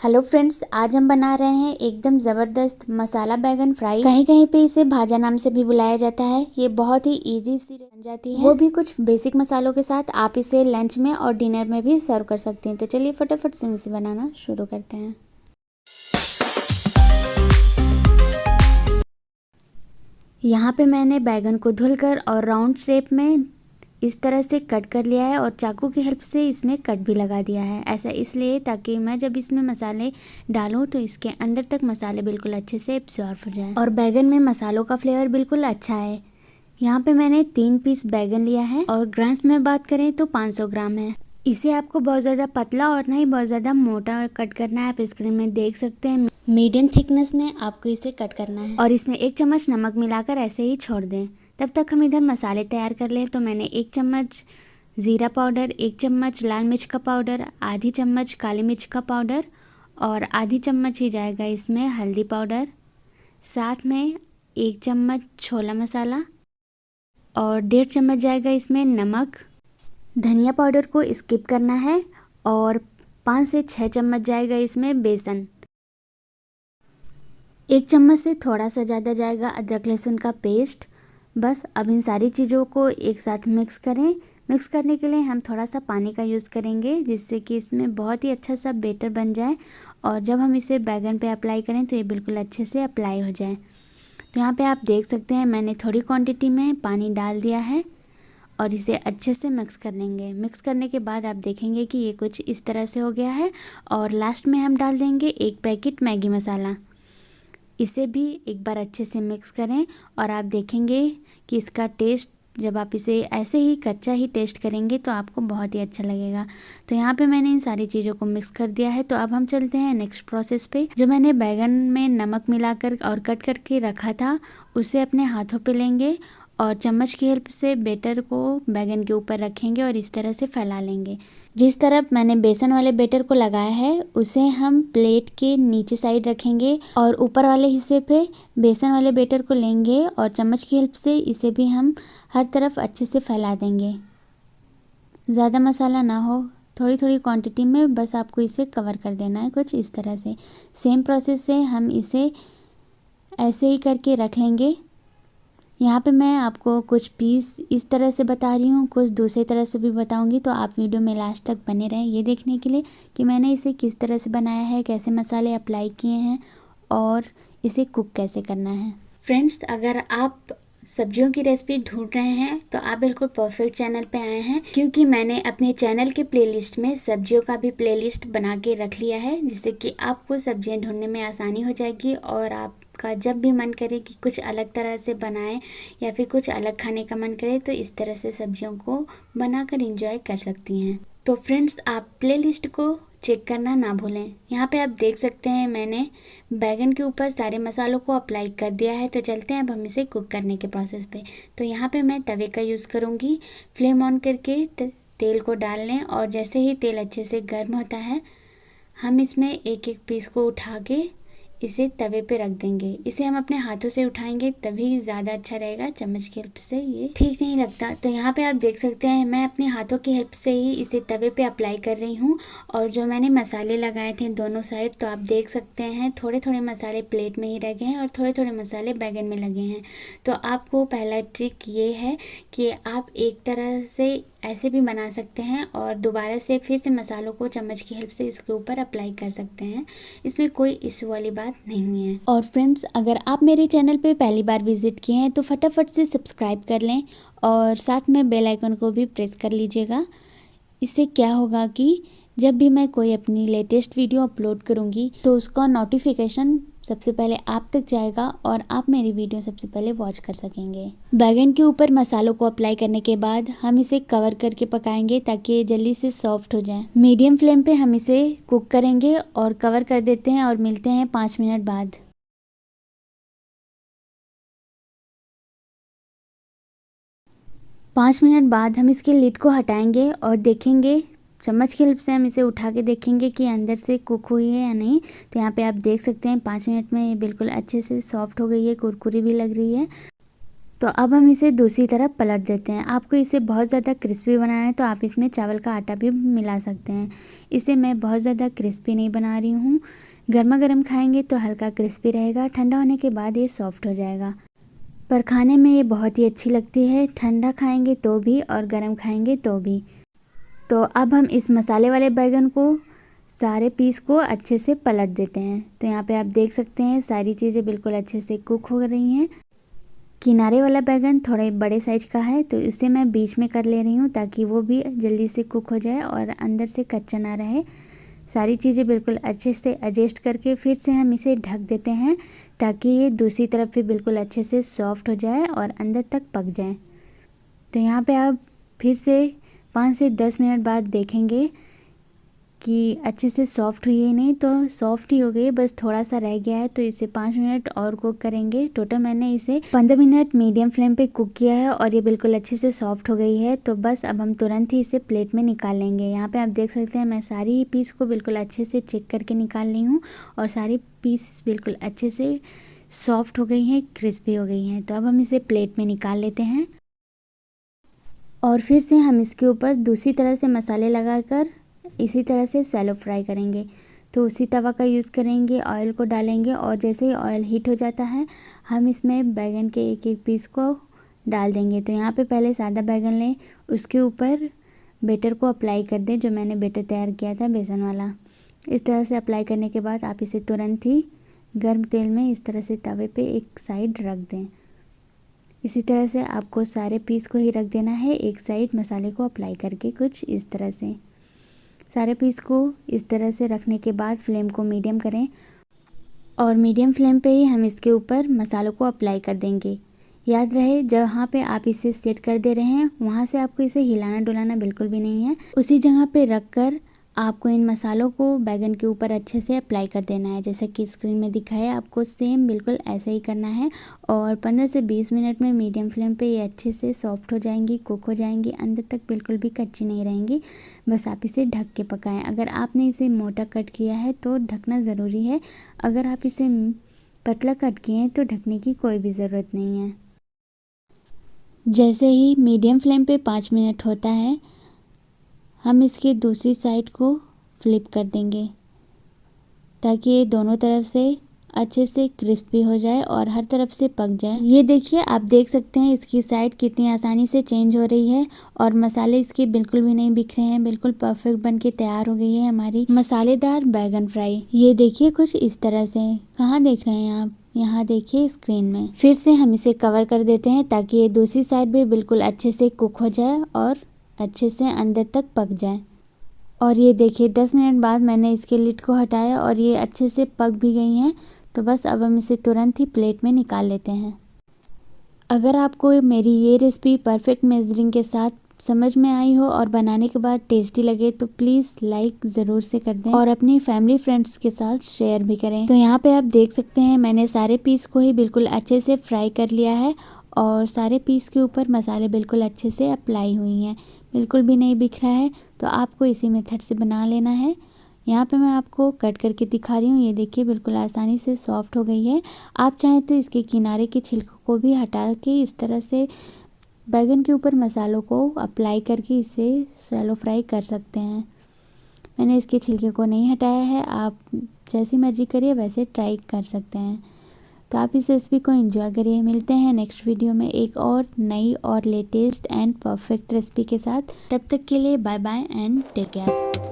Hello friends, आज हम बना रहे हैं एकदम ज़बरदस्त मसाला बैगन फ्राई। कहीं कहीं पे इसे भाजा नाम से भी बुलाया जाता है। ये बहुत ही इजी सी बन जाती है, वो भी कुछ बेसिक मसालों के साथ। आप इसे लंच में और डिनर में भी सर्व कर सकते हैं। तो चलिए फटाफट से इसे बनाना शुरू करते हैं। यहाँ पे मैंने बैगन को धुलकर और राउंड शेप में इस तरह से कट कर लिया है और चाकू की हेल्प से इसमें कट भी लगा दिया है। ऐसा इसलिए ताकि मैं जब इसमें मसाले डालूं तो इसके अंदर तक मसाले बिल्कुल अच्छे से एब्जॉर्ब हो जाए और बैगन में मसालों का फ्लेवर बिल्कुल अच्छा है। यहाँ पे मैंने 3 पीस बैगन लिया है और ग्राम्स में बात करें तो 500 ग्राम है। इसे आपको बहुत ज़्यादा पतला और नहीं बहुत ज़्यादा मोटा कट करना है। आप स्क्रीन में देख सकते हैं मीडियम थिकनेस में आपको इसे कट करना है और इसमें 1 चम्मच नमक मिलाकर ऐसे ही छोड़ दें। तब तक हम इधर मसाले तैयार कर लें। तो मैंने 1 चम्मच ज़ीरा पाउडर, 1 चम्मच लाल मिर्च का पाउडर, आधी चम्मच काली मिर्च का पाउडर और आधी चम्मच ही जाएगा इसमें हल्दी पाउडर, साथ में 1 चम्मच छोला मसाला और 1.5 चम्मच जाएगा इसमें नमक। धनिया पाउडर को स्किप करना है और 5 से 6 चम्मच जाएगा इसमें बेसन। 1 चम्मच से थोड़ा सा ज़्यादा जाएगा अदरक लहसुन का पेस्ट। बस अब इन सारी चीज़ों को एक साथ मिक्स करें। मिक्स करने के लिए हम थोड़ा सा पानी का यूज़ करेंगे जिससे कि इसमें बहुत ही अच्छा सा बैटर बन जाए और जब हम इसे बैगन पे अप्लाई करें तो ये बिल्कुल अच्छे से अप्लाई हो जाए। तो यहाँ पे आप देख सकते हैं मैंने थोड़ी क्वांटिटी में पानी डाल दिया है और इसे अच्छे से मिक्स कर लेंगे। मिक्स करने के बाद आप देखेंगे कि ये कुछ इस तरह से हो गया है और लास्ट में हम डाल देंगे 1 पैकेट मैगी मसाला। इसे भी एक बार अच्छे से मिक्स करें और आप देखेंगे कि इसका टेस्ट जब आप इसे ऐसे ही कच्चा ही टेस्ट करेंगे तो आपको बहुत ही अच्छा लगेगा। तो यहाँ पे मैंने इन सारी चीज़ों को मिक्स कर दिया है। तो अब हम चलते हैं नेक्स्ट प्रोसेस पे। जो मैंने बैगन में नमक मिलाकर और कट करके रखा था उसे अपने हाथों पे लेंगे और चम्मच की हेल्प से बैटर को बैगन के ऊपर रखेंगे और इस तरह से फैला लेंगे। जिस तरफ मैंने बेसन वाले बैटर को लगाया है उसे हम प्लेट के नीचे साइड रखेंगे और ऊपर वाले हिस्से पे बेसन वाले बैटर को लेंगे और चम्मच की हेल्प से इसे भी हम हर तरफ अच्छे से फैला देंगे। ज़्यादा मसाला ना हो, थोड़ी थोड़ी क्वांटिटी में बस आपको इसे कवर कर देना है कुछ इस तरह से। सेम प्रोसेस से हम इसे ऐसे ही करके रख लेंगे। यहाँ पे मैं आपको कुछ पीस इस तरह से बता रही हूँ, कुछ दूसरी तरह से भी बताऊँगी। तो आप वीडियो में लास्ट तक बने रहें ये देखने के लिए कि मैंने इसे किस तरह से बनाया है, कैसे मसाले अप्लाई किए हैं और इसे कुक कैसे करना है। फ्रेंड्स, अगर आप सब्जियों की रेसिपी ढूंढ रहे हैं तो आप बिल्कुल परफेक्ट चैनल पे आए हैं, क्योंकि मैंने अपने चैनल के प्लेलिस्ट में सब्जियों का भी प्लेलिस्ट बना के रख लिया है जिससे कि आपको सब्जियां ढूंढने में आसानी हो जाएगी और आपका जब भी मन करे कि कुछ अलग तरह से बनाएं या फिर कुछ अलग खाने का मन करे तो इस तरह से सब्जियों को बनाकर एंजॉय कर सकती हैं। तो फ्रेंड्स, आप प्लेलिस्ट को चेक करना ना भूलें। यहाँ पे आप देख सकते हैं मैंने बैगन के ऊपर सारे मसालों को अप्लाई कर दिया है। तो चलते हैं अब हम इसे कुक करने के प्रोसेस पे। तो यहाँ पे मैं तवे का यूज़ करूँगी। फ्लेम ऑन करके तेल को डाल लें और जैसे ही तेल अच्छे से गर्म होता है हम इसमें एक एक पीस को उठा के इसे तवे पे रख देंगे। इसे हम अपने हाथों से उठाएंगे तभी ज़्यादा अच्छा रहेगा, चम्मच की हेल्प से ये ठीक नहीं लगता। तो यहाँ पे आप देख सकते हैं मैं अपने हाथों की हेल्प से ही इसे तवे पे अप्लाई कर रही हूँ। और जो मैंने मसाले लगाए थे दोनों साइड, तो आप देख सकते हैं थोड़े थोड़े मसाले प्लेट में ही रह गए हैं और थोड़े थोड़े मसाले बैगन में लगे हैं। तो आपको पहला ट्रिक ये है कि आप एक तरह से ऐसे भी बना सकते हैं और दोबारा से फिर से मसालों को चम्मच की हेल्प से इसके ऊपर अप्लाई कर सकते हैं। इसमें कोई इशू वाली बात नहीं है। और फ्रेंड्स, अगर आप मेरे चैनल पे पहली बार विजिट किए हैं तो फटाफट से सब्सक्राइब कर लें और साथ में बेल आइकन को भी प्रेस कर लीजिएगा। इससे क्या होगा कि जब भी मैं कोई अपनी लेटेस्ट वीडियो अपलोड करूँगी तो उसका नोटिफिकेशन सबसे पहले आप तक जाएगा और आप मेरी वीडियो सबसे पहले वॉच कर सकेंगे। बैगन के ऊपर मसालों को अप्लाई करने के बाद हम इसे कवर करके पकाएंगे ताकि ये जल्दी से सॉफ्ट हो जाए। मीडियम फ्लेम पे हम इसे कुक करेंगे और कवर कर देते हैं और मिलते हैं 5 मिनट बाद। 5 मिनट बाद हम इसके लिड को हटाएंगे और देखेंगे, चम्मच की हेल्प से हम इसे उठा के देखेंगे कि अंदर से कुक हुई है या नहीं। तो यहाँ पे आप देख सकते हैं 5 मिनट में ये बिल्कुल अच्छे से सॉफ्ट हो गई है, कुरकुरी भी लग रही है। तो अब हम इसे दूसरी तरफ पलट देते हैं। आपको इसे बहुत ज़्यादा क्रिस्पी बनाना है तो आप इसमें चावल का आटा भी मिला सकते हैं। इसे मैं बहुत ज़्यादा क्रिस्पी नहीं बना रही हूँ। गर्मा गर्म खाएंगे तो हल्का क्रिस्पी रहेगा, ठंडा होने के बाद ये सॉफ्ट हो जाएगा। पर खाने में ये बहुत ही अच्छी लगती है, ठंडा खाएंगे तो भी और गर्म खाएंगे तो भी। तो अब हम इस मसाले वाले बैगन को सारे पीस को अच्छे से पलट देते हैं। तो यहाँ पे आप देख सकते हैं सारी चीज़ें बिल्कुल अच्छे से कुक हो रही हैं। किनारे वाला बैगन थोड़े बड़े साइज का है तो इसे मैं बीच में कर ले रही हूँ ताकि वो भी जल्दी से कुक हो जाए और अंदर से कच्चा ना रहे। सारी चीज़ें बिल्कुल अच्छे से एडजस्ट करके फिर से हम इसे ढक देते हैं ताकि ये दूसरी तरफ भी बिल्कुल अच्छे से सॉफ्ट हो जाए और अंदर तक पक जाए। तो यहाँ पे आप फिर से 5 से 10 मिनट बाद देखेंगे कि अच्छे से सॉफ्ट हुई है। नहीं तो सॉफ्ट ही हो गई, बस थोड़ा सा रह गया है तो इसे 5 मिनट और कुक करेंगे। टोटल मैंने इसे 15 मिनट मीडियम फ्लेम पे कुक किया है और ये बिल्कुल अच्छे से सॉफ्ट हो गई है। तो बस अब हम तुरंत ही इसे प्लेट में निकाल लेंगे। यहाँ पे आप देख सकते हैं मैं सारी ही पीस को बिल्कुल अच्छे से चेक करके निकाल ली हूँ और सारी पीस बिल्कुल अच्छे से सॉफ्ट हो गई हैं, क्रिस्पी हो गई हैं। तो अब हम इसे प्लेट में निकाल लेते हैं और फिर से हम इसके ऊपर दूसरी तरह से मसाले लगाकर इसी तरह से सैलो फ्राई करेंगे। तो उसी तवा का यूज़ करेंगे, ऑयल को डालेंगे और जैसे ही ऑयल हीट हो जाता है हम इसमें बैगन के एक एक पीस को डाल देंगे। तो यहाँ पे पहले सादा बैगन लें, उसके ऊपर बेटर को अप्लाई कर दें, जो मैंने बेटर तैयार किया था बेसन वाला। इस तरह से अप्लाई करने के बाद आप इसे तुरंत ही गर्म तेल में इस तरह से तवे पे एक साइड रख दें। इसी तरह से आपको सारे पीस को ही रख देना है एक साइड मसाले को अप्लाई करके, कुछ इस तरह से। सारे पीस को इस तरह से रखने के बाद फ्लेम को मीडियम करें और मीडियम फ्लेम पे ही हम इसके ऊपर मसालों को अप्लाई कर देंगे। याद रहे जहाँ पे आप इसे सेट कर दे रहे हैं वहाँ से आपको इसे हिलाना डुलाना बिल्कुल भी नहीं है। उसी जगह पे रख कर आपको इन मसालों को बैगन के ऊपर अच्छे से अप्लाई कर देना है। जैसा कि स्क्रीन में दिखाया आपको सेम बिल्कुल ऐसा ही करना है और 15 से 20 मिनट में मीडियम फ्लेम पे ये अच्छे से सॉफ्ट हो जाएंगी, कुक हो जाएंगी, अंदर तक बिल्कुल भी कच्ची नहीं रहेंगी। बस आप इसे ढक के पकाएं। अगर आपने इसे मोटा कट किया है तो ढकना ज़रूरी है, अगर आप इसे पतला कट किए हैं तो ढकने की कोई भी ज़रूरत नहीं है। जैसे ही मीडियम फ्लेम पे 5 मिनट होता है हम इसकी दूसरी साइड को फ्लिप कर देंगे ताकि ये दोनों तरफ से अच्छे से क्रिस्पी हो जाए और हर तरफ से पक जाए। ये देखिए, आप देख सकते हैं इसकी साइड कितनी आसानी से चेंज हो रही है और मसाले इसके बिल्कुल भी नहीं बिखरे हैं। बिल्कुल परफेक्ट बन के तैयार हो गई है हमारी मसालेदार बैगन फ्राई। ये देखिए कुछ इस तरह से। कहाँ देख रहे हैं आप? यहाँ देखिए स्क्रीन में। फिर से हम इसे कवर कर देते हैं ताकि ये दूसरी साइड भी बिल्कुल अच्छे से कुक हो जाए और अच्छे से अंदर तक पक जाए। और ये देखिए 10 मिनट बाद मैंने इसके लिड को हटाया और ये अच्छे से पक भी गई हैं। तो बस अब हम इसे तुरंत ही प्लेट में निकाल लेते हैं। अगर आपको मेरी ये रेसिपी परफेक्ट मेजरिंग के साथ समझ में आई हो और बनाने के बाद टेस्टी लगे तो प्लीज़ लाइक ज़रूर से कर दें और अपनी फैमिली फ्रेंड्स के साथ शेयर भी करें। तो यहाँ पे आप देख सकते हैं मैंने सारे पीस को ही बिल्कुल अच्छे से फ्राई कर लिया है और सारे पीस के ऊपर मसाले बिल्कुल अच्छे से अप्लाई हुई हैं, बिल्कुल भी नहीं बिखरा है। तो आपको इसी मेथड से बना लेना है। यहाँ पे मैं आपको कट करके दिखा रही हूँ। ये देखिए बिल्कुल आसानी से सॉफ्ट हो गई है। आप चाहें तो इसके किनारे के छिलकों को भी हटा के इस तरह से बैगन के ऊपर मसालों को अप्लाई करके इसे शैलो फ्राई कर सकते हैं। मैंने इसके छिलके को नहीं हटाया है, आप जैसी मर्जी करिए वैसे ट्राई कर सकते हैं। तो आप इस रेसिपी को एंजॉय करिए। मिलते हैं नेक्स्ट वीडियो में एक और नई और लेटेस्ट एंड परफेक्ट रेसिपी के साथ। तब तक के लिए bye bye and take care.